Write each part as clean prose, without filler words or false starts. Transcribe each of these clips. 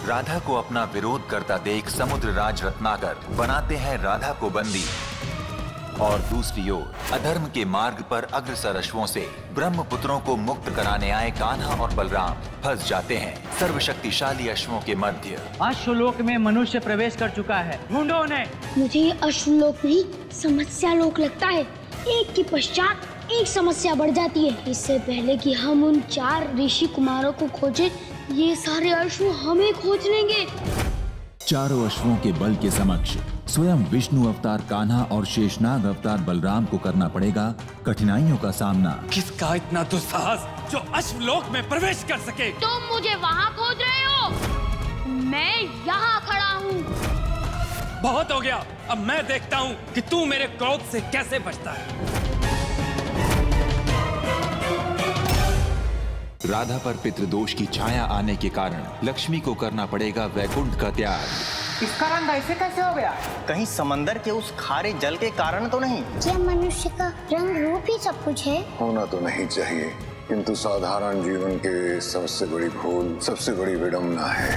राधा को अपना विरोध करता देख समुद्र राज रत्नाकर बनाते हैं राधा को बंदी। और दूसरी ओर अधर्म के मार्ग पर अग्रसर अश्वों से ब्रह्मपुत्रों को मुक्त कराने आए कान्हा और बलराम फंस जाते हैं सर्वशक्तिशाली अश्वों के मध्य। अश्वलोक में मनुष्य प्रवेश कर चुका है, ढूंढो उन्हें। मुझे ये अश्वलोक नहीं समस्या लोक लगता है। एक के पश्चात एक समस्या बढ़ जाती है। इससे पहले कि हम उन 4 ऋषि कुमारों को खोजें, ये सारे अश्व हमें खोज लेंगे। चारों अश्वों के बल के समक्ष स्वयं विष्णु अवतार कान्हा और शेषनाग अवतार बलराम को करना पड़ेगा कठिनाइयों का सामना। किसका इतना दुस्साहस जो अश्वलोक में प्रवेश कर सके? तुम मुझे वहाँ खोज रहे हो, मैं यहाँ खड़ा हूँ। बहुत हो गया, अब मैं देखता हूँ कि तू मेरे क्रोध से कैसे बचता है। राधा पर पितृदोष की छाया आने के कारण लक्ष्मी को करना पड़ेगा वैकुंठ का त्याग। इसका रंग ऐसे कैसे हो गया? कहीं समंदर के उस खारे जल के कारण तो नहीं? क्या मनुष्य का रंग रूप ही सब कुछ है? होना तो नहीं चाहिए, किंतु साधारण जीवन के सबसे बड़ी भूल, सबसे बड़ी विडंबना है।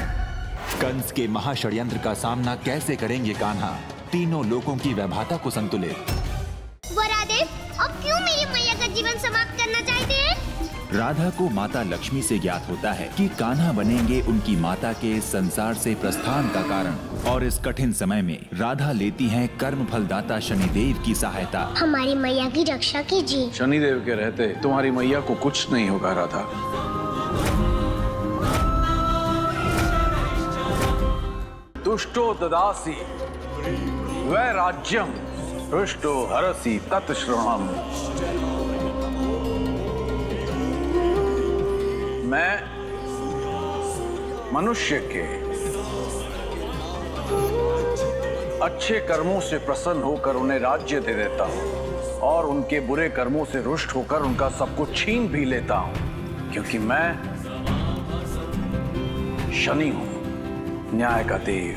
कंस के महाषड्यंत्र का सामना कैसे करेंगे कान्हा? तीनों लोकों की वैभाता को संतुलित। वरादेव, अब क्यों मेरी मैया का जीवन समाप्त करना चाहते हैं? राधा को माता लक्ष्मी से ज्ञात होता है कि कान्हा बनेंगे उनकी माता के संसार से प्रस्थान का कारण, और इस कठिन समय में राधा लेती हैं कर्म फलदाता शनिदेव की सहायता। हमारी मैया की रक्षा कीजिए। शनिदेव के रहते तुम्हारी मैया को कुछ नहीं होगा राधा। तुष्टो ददासी वै राज्यम हृष्टो हरसि तत्श्रवणम। मैं मनुष्य के अच्छे कर्मों से प्रसन्न होकर उन्हें राज्य दे देता हूं और उनके बुरे कर्मों से रुष्ट होकर उनका सब कुछ छीन भी लेता हूं, क्योंकि मैं शनि हूं, न्याय का देव,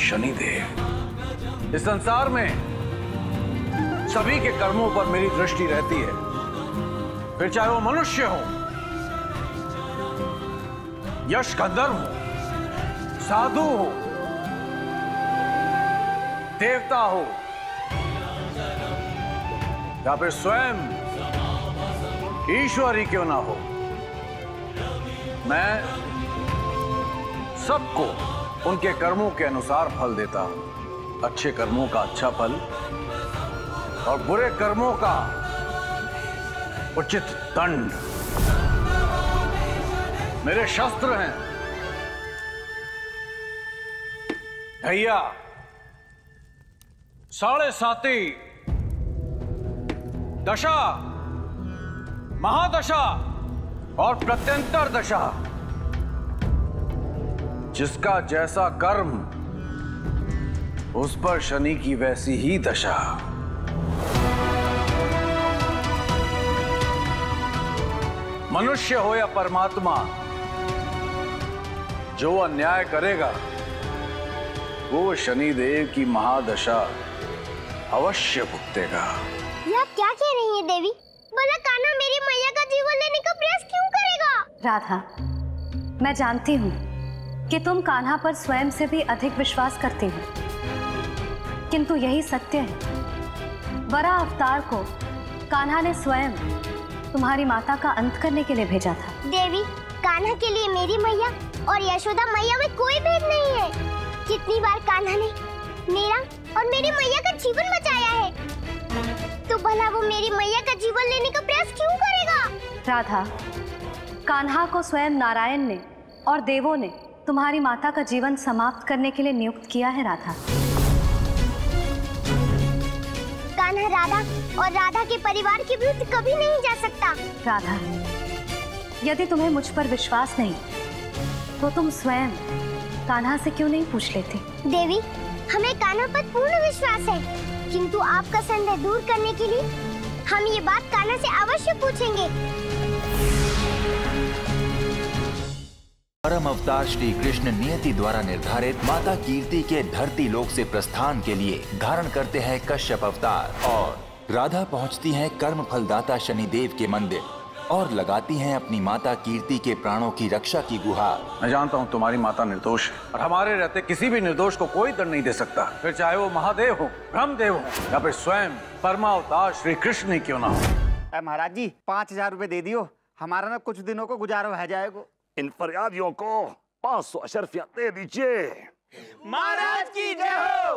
शनिदेव। इस संसार में सभी के कर्मों पर मेरी दृष्टि रहती है, फिर चाहे वो मनुष्य हो, यश गंधर्व हो, साधु हो, देवता हो, या फिर स्वयं ईश्वर ही क्यों ना हो, मैं सबको उनके कर्मों के अनुसार फल देता हूं। अच्छे कर्मों का अच्छा फल और बुरे कर्मों का उचित दंड। मेरे शस्त्र हैं भैया 7.5 दशा, महादशा और प्रत्यंतर दशा। जिसका जैसा कर्म उस पर शनि की वैसी ही दशा। मनुष्य हो या परमात्मा, जो अन्याय करेगा वो शनिदेव की महादशा अवश्य भुगतेगा। ये आप क्या कह रही हैं देवी? भला कान्हा मेरी मैया का जीवन लेने का प्रयास क्यों करेगा? राधा, मैं जानती हूँ कि तुम कान्हा पर स्वयं से भी अधिक विश्वास करती हो, किंतु यही सत्य है। वरा अवतार को कान्हा ने स्वयं तुम्हारी माता का अंत करने के लिए भेजा था। देवी, कान्हा के लिए मेरी मैया और यशोदा मैया में कोई भेद नहीं है। कितनी बार कान्हा ने मेरा और मेरी मैया का जीवन बचाया है, तो भला वो मेरी मैया का जीवन लेने का प्रयास क्यों करेगा? राधा, कान्हा को स्वयं नारायण ने और देवों ने तुम्हारी माता का जीवन समाप्त करने के लिए नियुक्त किया है। राधा, कान्हा राधा और राधा के परिवार के विरुद्ध कभी नहीं जा सकता। राधा, यदि तुम्हें मुझ पर विश्वास नहीं तो तुम स्वयं कान्हा से क्यों नहीं पूछ लेती? देवी, हमें कान्हा पर पूर्ण विश्वास है, किंतु आपका संदेह दूर करने के लिए हम ये बात कान्हा से अवश्य पूछेंगे। परम अवतार श्री कृष्ण नियति द्वारा निर्धारित माता कीर्ति के धरती लोक से प्रस्थान के लिए धारण करते हैं कश्यप अवतार, और राधा पहुंचती है कर्म फलदाता शनिदेव के मंदिर। और लगाती हैं अपनी माता कीर्ति के प्राणों की रक्षा की गुहार। मैं जानता हूँ तुम्हारी माता निर्दोष है और हमारे रहते किसी भी निर्दोष को कोई दंड नहीं दे सकता, फिर चाहे वो महादेव हो, ब्रह्मदेव हो या फिर स्वयं परमावतार श्री कृष्ण ही क्यों ना हो। महाराज जी 5000 रुपए दे दियो, हमारा ना कुछ दिनों को गुजारा हो जाएगा। इन फरियादियों को 500 अशर्फियां दे दीजिए। महाराज की जय हो।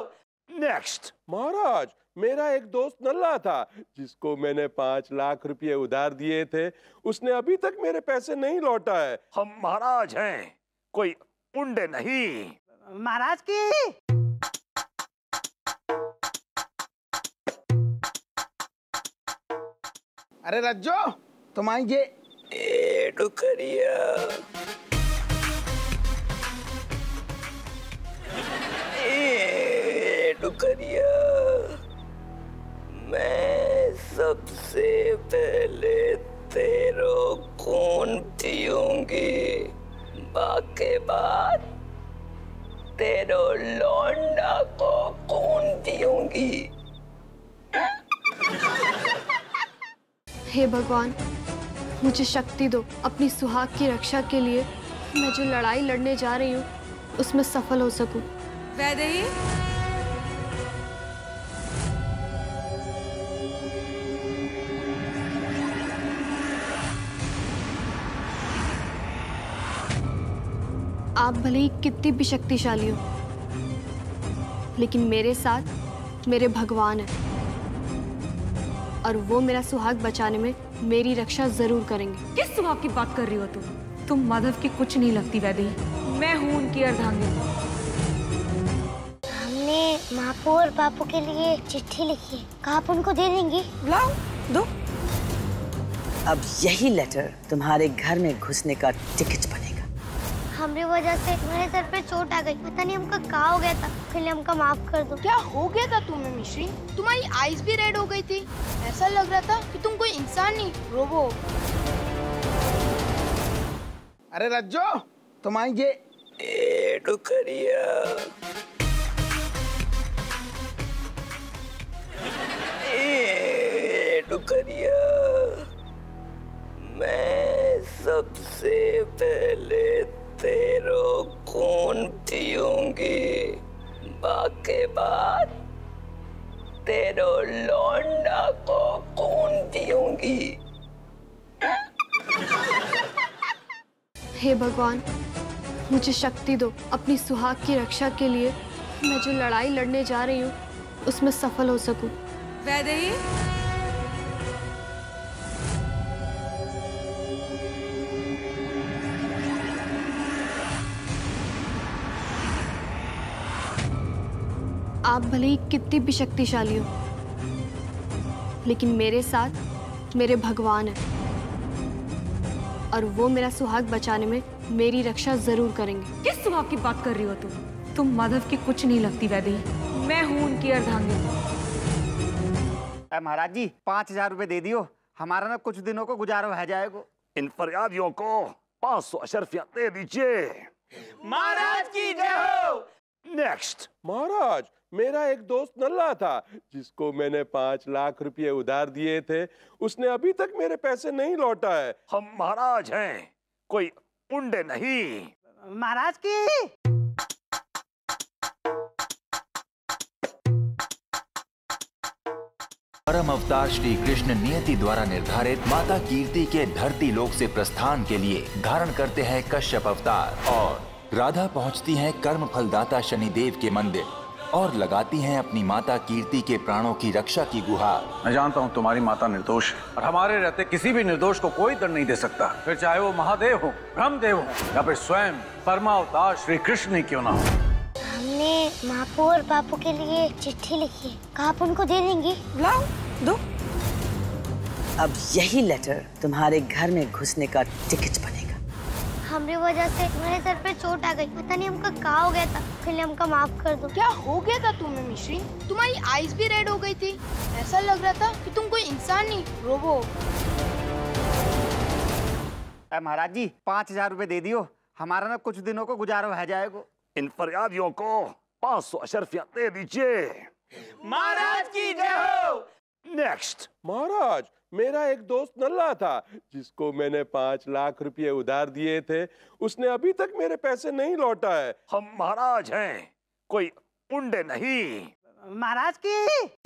नेक्स्ट। महाराज, मेरा एक दोस्त नल्ला था जिसको मैंने 5 लाख रुपए उधार दिए थे, उसने अभी तक मेरे पैसे नहीं लौटा है। हम महाराज हैं, कोई पुण्य नहीं। महाराज की। अरे रज्जो, तुम्हारी ये डुकरिया डुकरिया, मैं सबसे पहले तेरो खून पीऊंगी, बाकी बात तेरो लौंडा को खून पीऊंगी। हे भगवान, मुझे शक्ति दो, अपनी सुहाग की रक्षा के लिए मैं जो लड़ाई लड़ने जा रही हूँ उसमें सफल हो सकूं। वैदेही, आप भले ही कितनी भी शक्तिशाली हो, लेकिन मेरे साथ मेरे भगवान हैं और वो मेरा सुहाग बचाने में मेरी रक्षा जरूर करेंगे। किस सुहाग की बात कर रही हो तुम माधव की कुछ नहीं लगती वैदेही, मैं हूँ उनकी अर्धांगिनी। हमने मापू और बापू के लिए चिट्ठी लिखी है, कहा आप उनको दे देंगे? लाओ दो। अब यही लेटर तुम्हारे घर में घुसने का टिकट बनेगा। हमारी वजह से तुम्हारे सर पे चोट आ गई, पता नहीं हमका क्या हो गया था, फिर हमका माफ कर दो। क्या हो गया था तुम्हें मिश्री? तुम्हारी आईज भी रेड हो गई थी, ऐसा लग रहा था कि तुम कोई इंसान नहीं रोबो। अरे रज्जो, तुम्हारी ये डुकरिया डुकरिया, मैं सबसे पहले तेरो खून पीऊंगी, बाकी बात तेरो लौंडा को खून पीऊंगी। हे भगवान, मुझे शक्ति दो, अपनी सुहाग की रक्षा के लिए मैं जो लड़ाई लड़ने जा रही हूँ उसमें सफल हो सकूं। वैदेही, आप भले ही कितनी भी शक्तिशाली हो, लेकिन मेरे साथ मेरे भगवान हैं और वो मेरा सुहाग बचाने में मेरी रक्षा जरूर करेंगे। किस सुहाग की बात कर रही हो तुम माधव की कुछ नहीं लगती वैदेही, मैं हूँ उनकी अर्धांगिनी। महाराज जी 5000 रुपए दे दियो, हमारा ना कुछ दिनों को गुजारा हो जाएगा। इन फरियादियों को 500 अशर्फियां दे दीजिए। महाराज की जय हो। नेक्स्ट। महाराज, मेरा एक दोस्त नल्ला था जिसको मैंने 5 लाख रुपए उधार दिए थे, उसने अभी तक मेरे पैसे नहीं लौटा है। हम महाराज हैं, कोई पुण्य नहीं। महाराज की। परम अवतार श्री कृष्ण नियति द्वारा निर्धारित माता कीर्ति के धरती लोक से प्रस्थान के लिए धारण करते हैं कश्यप अवतार, और राधा पहुंचती हैं कर्म फलदाता शनिदेव के मंदिर और लगाती हैं अपनी माता कीर्ति के प्राणों की रक्षा की गुहार। मैं जानता हूँ तुम्हारी माता निर्दोष है और हमारे रहते किसी भी निर्दोष को कोई दंड नहीं दे सकता, फिर चाहे वो महादेव हो, ब्रह्मदेव हो या फिर स्वयं परमावतार श्री कृष्ण ही क्यों ना हो। हमने मापू और बापू के लिए चिट्ठी लिखी है, कहा आप उनको दे देंगे? लाओ दो। अब यही लेटर तुम्हारे घर में घुसने का टिकट बनेगा। हमारी वजह से तुम्हारे सर पे चोट आ गई, पता नहीं हमका क्या हो गया था, फिर हमका माफ कर दो। क्या हो गया था तुम्हें मिश्री? तुम्हारी आईज भी रेड हो गई थी, ऐसा लग रहा था कि तुम कोई इंसान नहीं रोबो। महाराज जी 5000 रुपए दे दियो, हमारा ना कुछ दिनों को गुजारा हो जाएगा। इन फरियादियों को 500 अशर्फियां दे दीजिए। महाराज की जय हो। नेक्स्ट। महाराज, मेरा एक दोस्त नल्ला था जिसको मैंने 5 लाख रुपए उधार दिए थे, उसने अभी तक मेरे पैसे नहीं लौटा है। हम महाराज हैं, कोई पुण्य नहीं। महाराज की